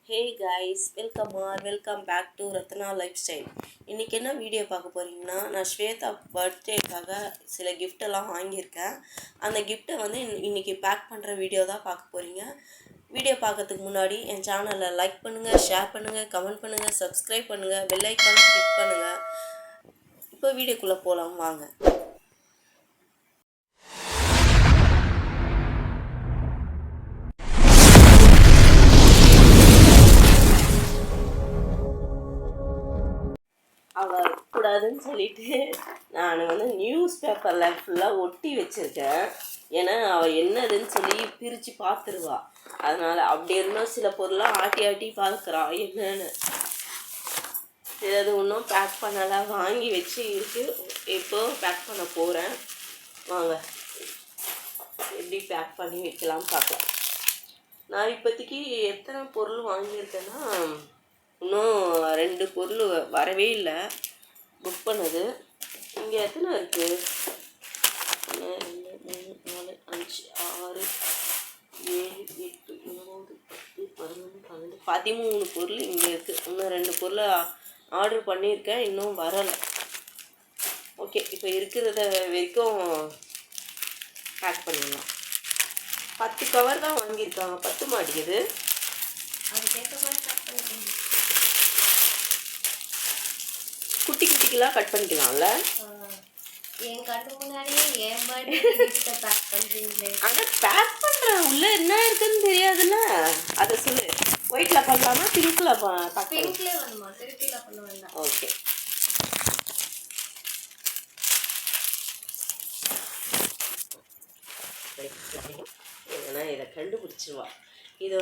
Hey guys, welcome back to Ratna lifestyle. இன்றைக்கி என்ன video பார்க்க போகிறீங்கன்னா, நான் ஸ்வேதா பர்த்டேக்காக சில கிஃப்டெல்லாம் வாங்கியிருக்கேன். அந்த கிஃப்ட்டை வந்து இன்றைக்கி பேக் பண்ணுற வீடியோ தான் பார்க்க போகிறீங்க. வீடியோ பார்க்கறதுக்கு முன்னாடி என் சேனலை லைக் பண்ணுங்கள், ஷேர் பண்ணுங்கள், கமெண்ட் பண்ணுங்கள், சப்ஸ்கிரைப் பண்ணுங்கள், பெல் ஐக்கானை கிளிக் பண்ணுங்கள். இப்போ வீடியோக்குள்ளே போகலாம் வாங்க. அவள் கூடாதுன்னு சொல்லிட்டு நான் வந்து நியூஸ் பேப்பரில் ஃபுல்லாக ஒட்டி வச்சுருக்கேன். ஏன்னா அவள் என்னதுன்னு சொல்லி பிரித்து பார்த்துருவா. அதனால் அப்படி இருந்தால் சில பொருளாக ஆட்டி பார்க்குறா என்னன்னு. சிலது இன்னும் பேக் பண்ணலை, வாங்கி வச்சு இருக்குது. இப்போ பேக் பண்ண போகிறேன். வாங்க எப்படி பேக் பண்ணி வைக்கலாம்னு பார்க்கலாம். நான் இப்போதைக்கு எத்தனை பொருள் வாங்கியிருக்கேன்னா, இன்னும் 2 பொருள் வரவே இல்லை புக் பண்ணது. இங்கே எத்தனை இருக்குது? 1 2 3 4 5 6 7 8 9 10 11 12 13 பொருள் இங்கே இருக்குது. இன்னும் 2 பொருள் ஆர்டர் பண்ணியிருக்கேன், இன்னும் வரலை. ஓகே, இப்போ இருக்கிறத வரைக்கும் பேக் பண்ணிடலாம். 10 கவர் தான் வாங்கியிருக்காங்க, 10 மாட்டேங்குது. அதுக்கேற்ற மாதிரி பேக் பண்ணிக்கலாம். குட்டிக்கெல்லாம் கட் பண்ணிக்கலாம்ல. என் கண்ணு முன்னாடியே ஏன் பர்த்டே பேக் பண்ணுறீங்களே. ஆனால் பேக் பண்ணுறேன், உள்ளே என்ன இருக்குன்னு தெரியாதுல்ல. அதை சொல்லு. ஒயிட்டில் பண்ணலாமா, பிங்க்கில் பிங்க்லேயே வேணுமா? திருப்பியில் பண்ண வேண்டாம். ஓகே. ஏன்னா இதை கண்டுபிடிச்சிருவா. இது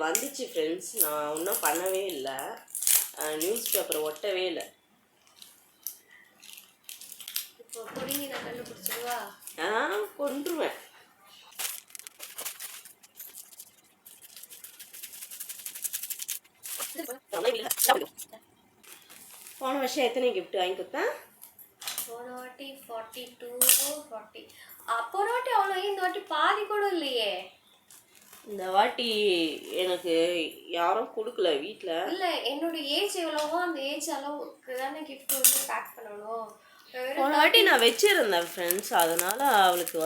வந்துச்சு ஃப்ரெண்ட்ஸ். நான் இன்னும் பண்ணவே இல்லை, நியூஸ் பேப்பரை ஒட்டவே இல்லை. கொன்றுவேன். போன வருஷம் எத்தனை கிஃப்ட் வாங்கி கொடுத்தேன்? போன வாட்டி 42 40. அப்போ வாட்டி அவ்வளோ, இந்த வாட்டி பாதி கூட இல்லையே. இந்த வாட்டி எனக்கு யாரும் கொடுக்கல வீட்டில். இல்லை, என்னோட ஏஜ் எவ்வளவோ அந்த ஏஜ் அளவுக்கு தானே கிஃப்ட் வந்து பேக் பண்ணணும். போன வாட்டி நான் வச்சிருந்தேன் ஃப்ரெண்ட்ஸ், அதனால அவளுக்கு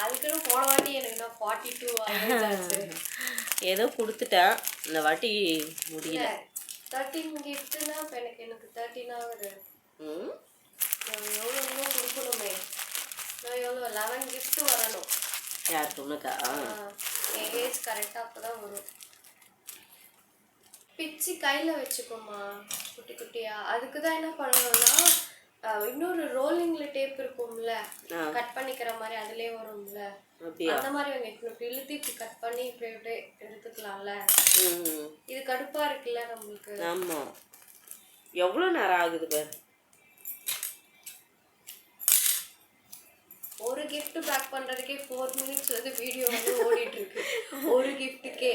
அதுக்குன்னு போன வாட்டி எனக்கு நான் 42 ஏதோ கொடுத்துட்டேன். இந்த வாட்டி முடியல. 13 கிஃப்ட்னா இப்போ எனக்கு 13 ஆகுது. எவ்வளோ இன்னும் கொடுக்கணுமே. நான் எவ்வளோ 11 கிஃப்ட் வரணும். யாருக்கு? உனக்கா? என் ஏஜ் கரெக்டாக அப்போ தான் வரும். பிச்சு கையில் வச்சுக்கோமா குட்டி குட்டியாக. அதுக்கு தான் என்ன பண்ணணும்னா, இன்னொரு ரோலிங்ல டேப் இருக்கும்ல, கட் பண்ணிக்கிற மாதிரி, அதுலயே வரும்ல, அந்த மாதிரி வைக்கணும். இழுத்து இப்படி கட் பண்ணி இப்படி எடுத்துக்கலாம்ல. இது கடுப்பா இருக்குல்ல நம்மளுக்கு. ஆமா, எவ்வளவு நேரம் ஆகுது பாரு. ஒரு கிஃப்ட் பேக் பண்றதுக்கே 4 மினிட்ஸ் வந்து வீடியோ வந்து ஓடிட்டு இருக்கு. ஒரு கிஃப்ட்டுக்கே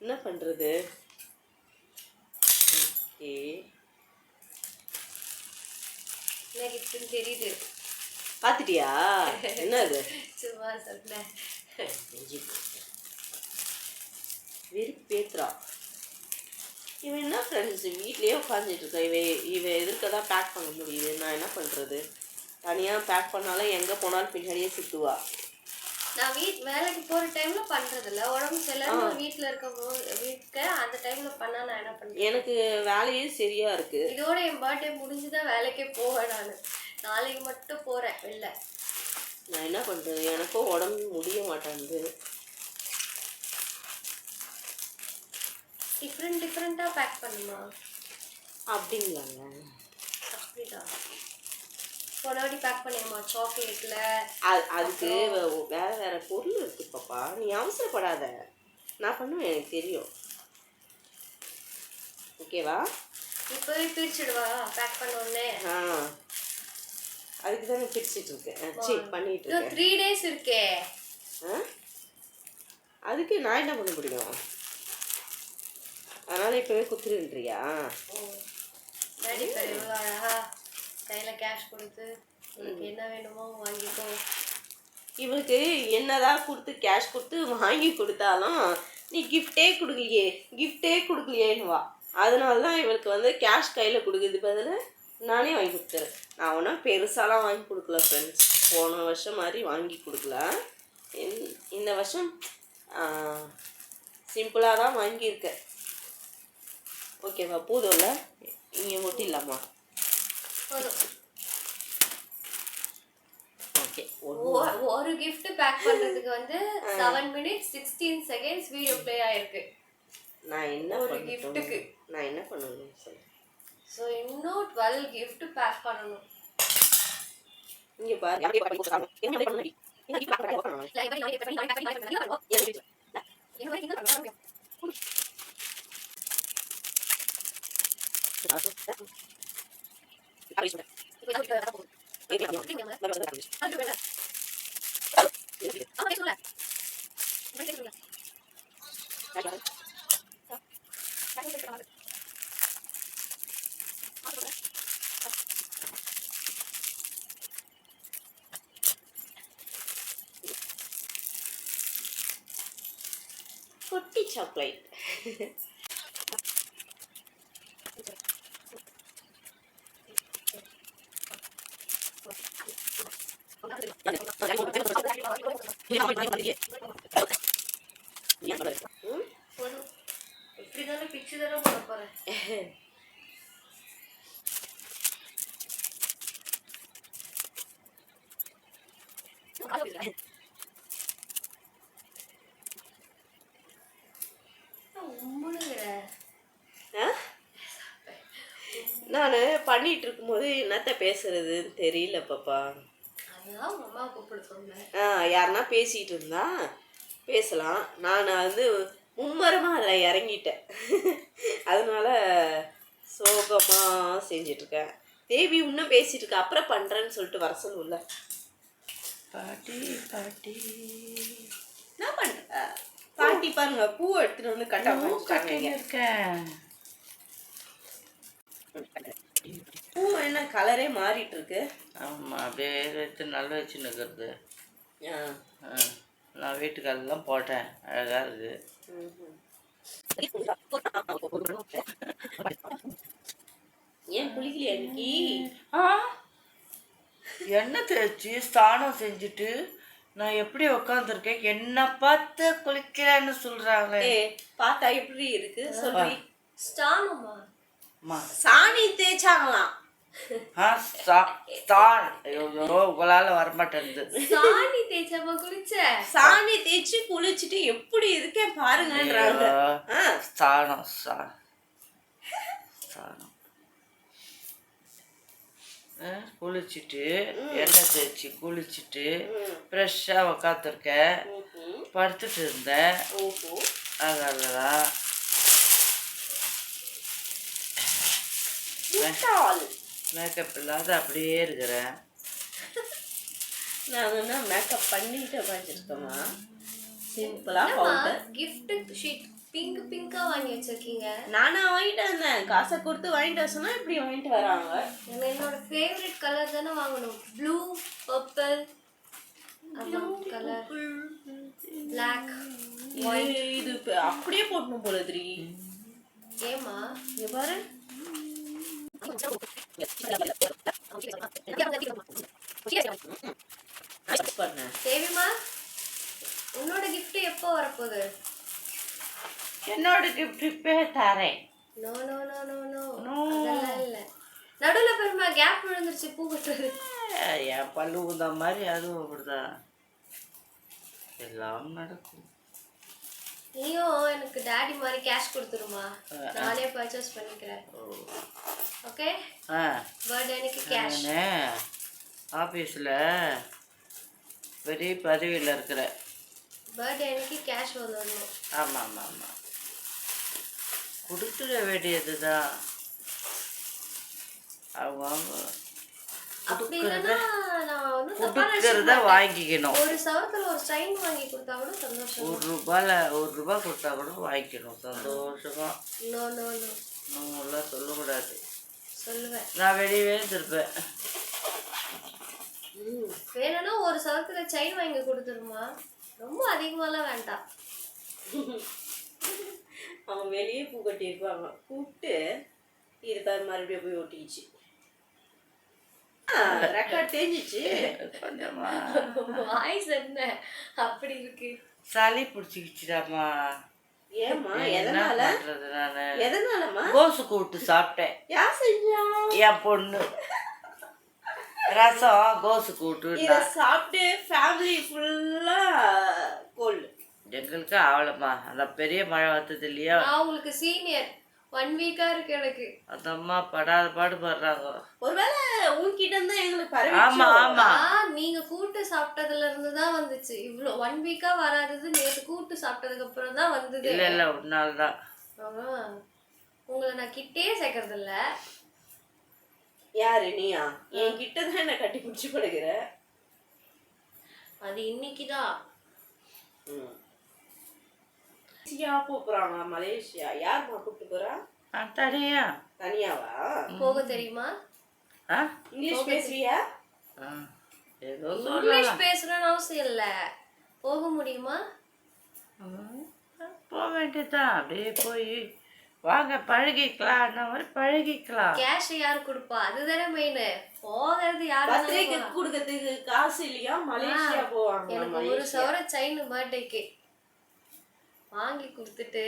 என்ன பண்றது? ஓகே, என்ன கிஃப்ட்னு தெரியுது. பார்த்துட்டியா? என்னது? சும்மா சொன்னேன். வெறுப்பேத்துறா இவன். என்ன ஃப்ரெண்ட்ஸ், வீட்லேயே உட்காந்துட்டு இருக்கா. இவ எதிர்க்க தான் பேக் பண்ண முடியுது. நான் என்ன பண்ணுறது? தனியாக பேக் பண்ணாலும் எங்கே போனாலும் பின்னாடியே சுற்றுவா. நான் வேலைக்கு போகிற டைமில் பண்ணுறதில்ல. உடம்பு சரியில்லை வீட்டில் வீட்டுக்கு அந்த டைமில் பண்ணால் நான் என்ன பண்ணுறேன்? எனக்கு வேலையே சரியாக இருக்குது. இதோட என் பர்த்டே முடிஞ்சுதான் வேலைக்கே போவேன். நாளைக்கு மட்டும் போகிறேன் வெளில. நான் என்ன பண்ணுறது? எனக்கும் உடம்பு முடிய மாட்டேங்குது. டிஃப்ரெண்ட்டாக பேக் பண்ணுமா? அப்படிங்களாங்க? அப்படிதான் போன வாட்டி பேக் பண்ணிடுமா சாக்லேட்டில். அதுக்கு வேறு பொருள் இருக்குது பாப்பா, நீ அவசரப்படாத. நான் பண்ணுவேன், எனக்கு தெரியும். ஓகேவா? இப்போவே பிரிச்சுடுவா பேக் பண்ண உடனே. அதுக்கு தான் பிரிச்சுட்டு இருக்கேன். சரி, பண்ணிட்டு இருக்கேன். 3 days இருக்கே. அதுக்கு நான் என்ன பண்ண முடியும்? அதனால் இப்போவே குத்துருன்றியா? டாடி பேர் எவ்வளோ அழகா கையில் கேஷ் கொடுத்து உனக்கு என்ன வேணுமோ வாங்கிக்கோ. இவளுக்கு என்னதான் கொடுத்து கேஷ் கொடுத்து வாங்கி கொடுத்தாலும் நீ கிஃப்டே கொடுக்கலையேன்னு வா. அதனால தான் இவளுக்கு வந்து கேஷ் கையில் கொடுக்குறது பதில் நானே வாங்கி கொடுத்துறேன். நான் ஒன்றும் பெருசாலாம் வாங்கி கொடுக்கல ஃப்ரெண்ட்ஸ். போன வருஷம் மாதிரி வாங்கி கொடுக்கல. இந்த வருஷம் சிம்பிளாக தான் வாங்கியிருக்கேன். ஓகேவா? போதும்ல? இங்கே ஒட்டிடலாமா? ஓகே. ஒரு gift பேக் பண்றதுக்கு வந்து 7 minutes 16 seconds வீடியோ ப்ளே ஆயிருக்கு. நான் என்ன ஒரு கிஃப்ட்டுக்கு நான் என்ன பண்ணணும் சொல்லு. ஸோ இன்னும் 12 gift பேக் பண்ணணும். இங்கே பாரு. குட்டி சாக்லேட். இப்படிதானே பிச்சு தானே போட போறேன். நான் பண்ணிட்டு இருக்கும்போது என்னத்த பேசுறதுன்னு தெரியல பாப்பா. யாருன்னா பேசிட்டு இருந்தா பேசலாம். நான் வந்து மும்மரமாக அதில் இறங்கிட்டேன். அதனால சோகமாக செஞ்சிட்ருக்கேன். தேவி இன்னும் பேசிட்டு இருக்கா. அப்புறம் பண்ணுறேன்னு சொல்லிட்டு வர சொல்லுல. பாட்டி பாட்டி என்ன பண்ணுற? பாட்டி பாருங்க, பூ எடுத்துட்டு வந்து கட்டிங்க இருக்கேன். பூ என்ன கலரே மாறிட்டு இருக்கு. ஆமாம், அப்படியே வச்சு நல்லா வச்சுன்னு இருக்கிறது. நான் வீட்டுக்கெல்லாம் போட்டேன், அழகாக இருக்குது. ஏன் குளிக்கலையா இன்னைக்கு? எண்ணெய் தேய்ச்சி ஸ்நானம் செஞ்சுட்டு நான் எப்படி உட்காந்துருக்கேன், என்ன பார்த்து குளிக்கிறேன்னு சொல்றாங்க. பார்த்தா எப்படி இருக்கு சொல்லி. ஸ்நானமா? சாணி தேய்ச்சாங்களாம். உங்களால வரமாட்டேங்குது. சாணி தேய்ச்சாமா குளிச்ச? சாணி தேய்ச்சி குளிச்சுட்டு எப்படி இருக்கேன் பாருங்கன்றாங்க. ஸ்நானம் ஸ்நானம் குளிச்சுட்டு எண்ணெய் தேய்ச்சி குளிச்சுட்டு ஃப்ரெஷ்ஷாக உக்காந்துருக்கேன். படுத்துட்டு இருந்தேன். அதனாலதான் மேக்கப் இல்லாத அப்படியே இருக்கிறேன். நான் மேக்கப் பண்ணிட்டு வச்சிருக்கேமா. சிம்பிளா பவுடர் gift ஷீட் பிங்க் பிங்கா வாங்கி வச்சிருக்கீங்க. நானா வாங்கிட்டு வந்தேன். காசை கொடுத்து வாங்கிட்டு வர சொன்னா இப்படி வாங்கிட்டு வராங்க. என்னோட ஃபேவரட் கலர் தானே வாங்கணும். ப்ளூ, பர்பிள், அதான் கலர், black, white. இது அப்படியே போடணும் போல திரி. ஏமா இங்க பாரு. தேவிமா, உன்னோட gift எப்போ வரப்போகுது? என்னோட கிஃப்ட் இப்பே தரேன். No no no no no, அதெல்லாம் இல்ல. நடுவுல பெருமா கேப் விழுந்துருச்சு பூ கட்டுறது. என் பல்லு ஊந்த மாதிரி அதுவும் அப்படிதான். எல்லாம் நடக்கும். நீயும் எனக்கு டாடி மாதிரி கேஷ் கொடுத்துருமா, நானே பர்ச்சேஸ் பண்ணிக்கிறேன். ஓகே? பர்த்டே அன்னைக்கு கேஷ். ஆஃபீஸில் பெரிய பதவியில் இருக்கிற. பர்த்டே அன்னைக்கு கேஷ் வரணும். ஆமாம் ஆமாம் ஆமாம், கொடுத்துட வேண்டியது தான். அவங்க கொடுக்கறத வாங்கிக்கணும். ஒரு சவத்துல ஒரு செயின் வாங்கி கொடுத்தா கூட சந்தோஷம். ஒரு ரூபா கொடுத்தா கூட வாங்கிக்கணும் சந்தோஷமா. நோ நோ நோ, நம்மளாம் சொல்லக்கூடாது. சொல்லுவேன். நான் வெளியவே இருப்பேன். வேணும்னா ஒரு சவத்துல செயின் வாங்கி கொடுத்துருமா, ரொம்ப அதிகமாலாம் வேண்டாம். அவங்க வெளியே பூ கட்டியிருப்பாங்க, கூப்பிட்டு இது பேர் மறுபடியும் போய் ஒட்டிக்கிச்சு. ரெக்கார்ட் தேஞ்சிச்சு. கொஞ்சமா வாய்ஸ் என்ன அப்படி இருக்கு? சளி பிடிச்சிக்கிச்சுடாமா. ஏம்மா? என்ன எதனால? பண்றது நானு? எதனாலம்மா? கோசு கூட்டு சாப்பிட்டேன். யார் செஞ்சா? என் பொண்ணு ரசம் கோசு கூட்டு. இதை சாப்பிட்டு ஃபேமிலி ஃபுல்லா கோல்டு. எங்களுக்கு அவ்வளோமா அந்த பெரிய மழை வந்தது இல்லையா, நான் உங்களுக்கு சீனியர். 1 வீக்கா இருக்கு எனக்கு. அந்த அம்மா படாத பாடு படுறாங்க. ஒருவேளை உன்கிட்ட இருந்தா எங்களுக்கு ஆமா பரவாயில்ல. ஆமா. நீங்க கூட்டு சாப்பிட்டதுல இருந்து தான் வந்துச்சு. இவ்ளோ 1 வீக்கா வராதது நேத்து கூட்டு சாப்பிட்டதுக்கு அப்புறம் தான் வந்தது. இல்ல இல்ல ஒரு நாள் தான். உங்களை நான் கிட்டே சேர்க்கறது இல்ல. யாரு நீயா? என்கிட்ட தான் என்ன கட்டி பிடிச்சி படுகிற. அது இன்னைக்குதான். மலேசியா போறாங்க. மலேசியா யாருமா கூப்பிட்டு போறா? தனியா. தனியாவா? போக தெரியுமா? இங்கிலீஷ் பேசுறியா? ஏதோ இங்கிலீஷ் பேசணும்னு அவசியம் இல்ல. போக முடியுமா? போக வேண்டியதுதான். அப்படியே போய் வாங்க பழகிக்கலாம், அந்த மாதிரி பழகிக்கலாம். கேஷ் யாரு கொடுப்பா? அதுதானே மெயின். போகிறது யாரு? பர்த்டேக்கு கொடுக்கறதுக்கு காசு இல்லையா? மலேசியா போவாங்க. எனக்கு 1 சவர செயின் பர்த்டேக்கு வாங்கி கொடுத்துட்டு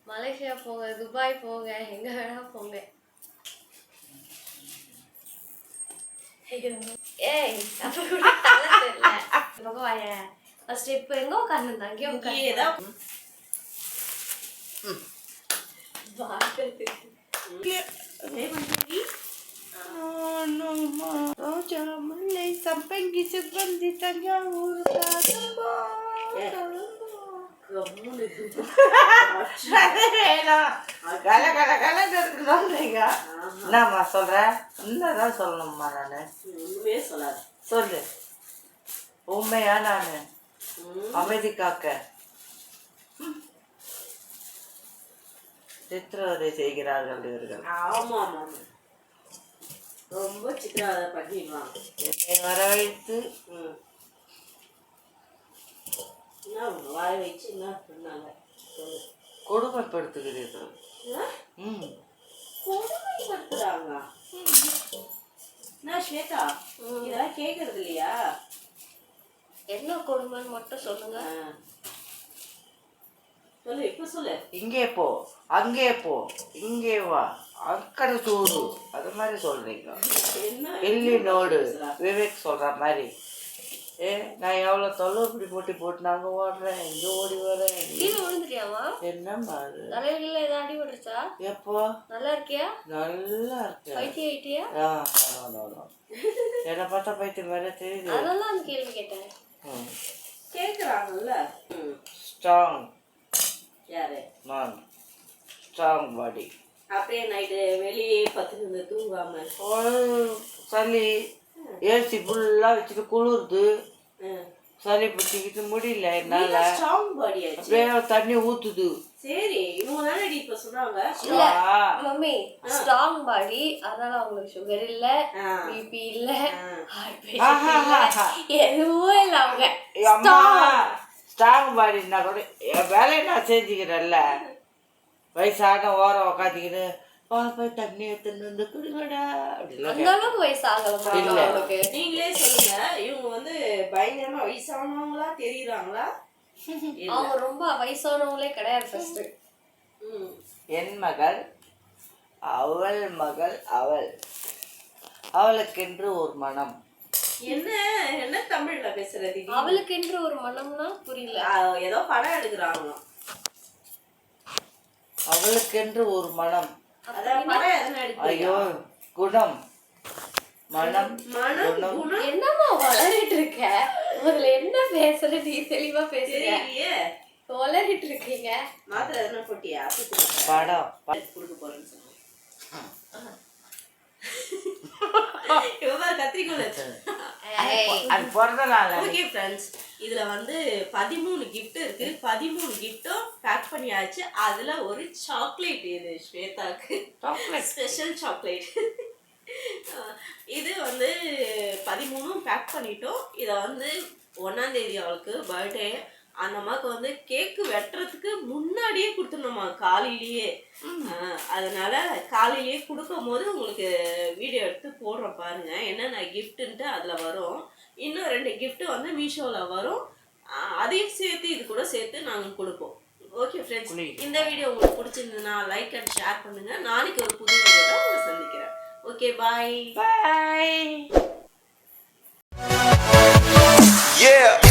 மலேசியா போங்க, துபாய் போங்க, எங்க வேணா போங்க. ஏய் அப்ப கூட தலை தெரியல. பக்கம் வாயேன். ஃபர்ஸ்ட் இப்போ எங்க உட்கார்ந்து அங்கேயே உட்கார்ந்து ரோஜா முல்லை சம்பங்கி சிவந்தி தஞ்சாவூர் என்னம்மா சொல்ற? என்னதான் சொல்லணும்மா நானு? சொல்லு. உண்மையா நானு அமைதி காக்க சித்திரவதை செய்கிறார்கள் இவர்கள். ஆமா ஆமா, ரொம்ப சித்திரவதை பண்ணிடுவாங்க. என்னை வரவழைத்து வாய வச்சு என்ன பண்ணாங்க? கொடுமைப்படுத்துகிறீர்கள். கொடுமைப்படுத்துறாங்க. நான் ஸ்வேதா இதெல்லாம் கேட்கறது இல்லையா? என்ன கொடுமைன்னு மட்டும் சொல்லுங்க. சொல்லு, இப்ப சொல்லு. இங்கே போ, அங்கே போ, இங்கே வா, அக்கறை சூடு, அது மாதிரி சொல்றீங்க. இல்லி நோடு விவேக் சொல்ற மாதிரி. நான் எவ்வளோ தொல்லை இப்படி போட்டு நாங்க ஓடுறேன், இங்கே ஓடி வரேன். கீழே விழுந்துட்டியாமா? என்னம்மா அது? தலையில ஏதாவது அடி பட்டுருச்சா? எப்போ? நல்லா இருக்கியா? நல்லா இருக்கேன். பைத்தியம் ஆயிட்டியா? என்னை பார்த்தா பைத்தியம் வேற தெரியுது. அதெல்லாம் அந்த கேள்வி கேட்டேன். கேட்குறாங்கல்ல. ஸ்ட்ராங் யாரு? நான். ஸ்ட்ராங் பாடி. அப்படியே நைட்டு வெளியே பத்துக்கு தூங்காம சளி ஏசி ஃபுல்லாக வச்சுட்டு குளிருது, சளி பிடிச்சிக்கிட்டு முடியல என்னால. ஸ்ட்ராங் பாடி ஆச்சு. அப்படியே தண்ணி ஊத்துது. சரி, இவங்க தானே இப்ப சொன்னாங்க. மம்மி ஸ்ட்ராங் பாடி, அதனால அவங்களுக்கு சுகர் இல்ல, பிபி இல்ல, ஹார்ட் பேஷண்ட் எதுவும் இல்ல. அவங்க ஸ்ட்ராங் பாடினா கூட என் வேலையை நான் செஞ்சுக்கிறேன்ல. வயசான ஓரம் உக்காந்துக்கிட்டு போய் தண்ணி எடுத்துன்னு வந்து குடிங்கடா அப்படிலாம். அந்த அளவுக்கு வயசாகலாம். நீங்களே சொல்லுங்க, இவங்க வந்து பயங்கரமா வயசானவங்களா தெரியுறாங்களா? அவங்க ரொம்ப வயசானவங்களே கிடையாது. ஃபர்ஸ்ட் என் மகள், அவள் மகள், அவளுக்கென்று ஒரு மனம். என்ன என்ன தமிழ்ல பேசுறது? அவளுக்கென்று ஒரு மனம்னா புரியல. ஏதோ படம் எடுக்கிறாங்க. அவளுக்கென்று ஒரு மனம். ஐயோ, குணம், மனம், குணம். என்னம்மா வளரிட்டு இருக்க? முதல்ல என்ன பேசுற? நீ தெளிவா பேசுறீங்க. வளரிட்டு இருக்கீங்க. மாத்திரை எதனா போட்டியா? படம் கொடுக்க போறேன்னு சொன்னேன். அது பிறந்த நாள். ஓகே ஃப்ரெண்ட்ஸ், இதுல வந்து 13 gift இருக்கு. 13 கிஃப்ட்டும் பேக் பண்ணியாச்சு. அதுல ஒரு சாக்லேட், இது ஸ்வேதாக்கு ஸ்பெஷல் சாக்லேட். இது வந்து 13 பேக் பண்ணிட்டோம். இதை வந்து 1ஆம் தேதி அவளுக்கு பர்த்டே, அந்த அம்மாவுக்கு வந்து கேக்கு வெட்டுறதுக்கு முன்னாடியே கொடுத்துடணுமா காலையிலேயே. அதனால காலையிலேயே கொடுக்கும் போது உங்களுக்கு வீடியோ எடுத்து போடுறோம் பாருங்க, என்னென்ன கிஃப்ட்டுன்ட்டு அதில் வரும். இன்னும் 2 gift வந்து மீஷோவில் வரும், அதையும் சேர்த்து இது கூட சேர்த்து நாங்கள் கொடுப்போம். ஓகே ஃப்ரெண்ட்ஸ், இந்த வீடியோ உங்களுக்கு பிடிச்சிருந்ததுன்னா லைக் அண்ட் ஷேர் பண்ணுங்க. நாளைக்கு ஒரு புது வீடியோட உங்களை சந்திக்கிறேன். ஓகே, பாய். பாய். Yeah.